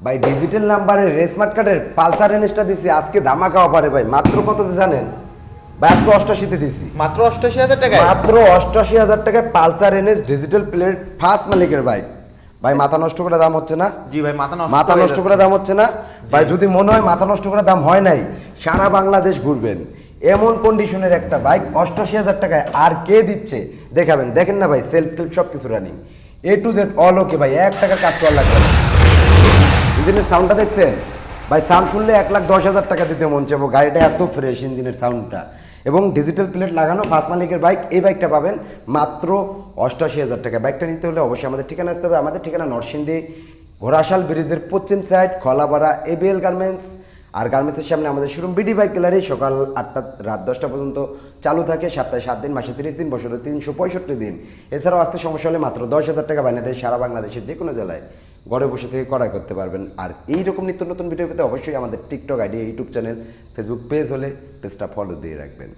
ভাই ডিজিটাল নাম্বারের রেসমার্ট কার্ডের পালসার এনএসটা দিছি আজকে ধামাকা অফারে ভাই, মাত্র কত জানেন ভাই? আজকে 88 দিছি, মাত্র 88,000 টাকায়। মাত্র 88,000 টাকায় Pulsar NS digital plate first মালিকের বাইক। ভাই মাথা নষ্ট করে দাম হচ্ছে না? জি ভাই, মাথা নষ্ট করে দাম হচ্ছে না ভাই? যদি মনে হয় মাথা নষ্ট করে দাম হয় নাই, সারা বাংলাদেশ ঘুরবেন, এমন কন্ডিশনের একটা বাইক 88,000 টাকায় আর কে দিচ্ছে দেখাবেন। দেখেন না ভাই, সেলফ টেলফ সব কিছু running, A to Z all ওকে ভাই, 1 টাকার কাজ করা লাগবে না। ইঞ্জিনের সাউন্ডটা দেখছেন ভাই? সাউন্ড শুনলে 1,10,000 টাকা দিতে মন চাইবো, গাড়িটা এত ফ্রেশ ইঞ্জিনের সাউন্ডটা, এবং ডিজিটাল প্লেট লাগানো ফার্স্ট মালিকের বাইক। এই বাইকটা পাবেন মাত্র 88,000 টাকা। বাইকটা নিতে হলে অবশ্যই আমাদের ঠিকানা আসতে হবে। আমাদের ঠিকানা নরসিংদী ঘোড়াশাল ব্রিজের পশ্চিম সাইড, খলাপাড়া, এবিএল গার্মেন্টস। আর গার্মেন্টসের সামনে আমাদের শোরুম বিডি বাইক গ্যালারি। সকাল 8টা রাত 10টা পর্যন্ত চালু থাকে, সপ্তাহে 7 দিন, মাসে 30 দিন, বছরে 365 দিন। এছাড়াও আসতে সমস্যা হলে মাত্র 10,000 টাকা বানিয়ে দেয়, সারা বাংলাদেশের যে কোনো জেলায় ঘরে বসে থেকে ক্রয় করতে পারবেন। আর এইরকম নিত্য নতুন ভিডিও পেতে অবশ্যই আমাদের TikTok ID, YouTube channel, Facebook page হলে পেজটা ফলো দিয়ে রাখবেন।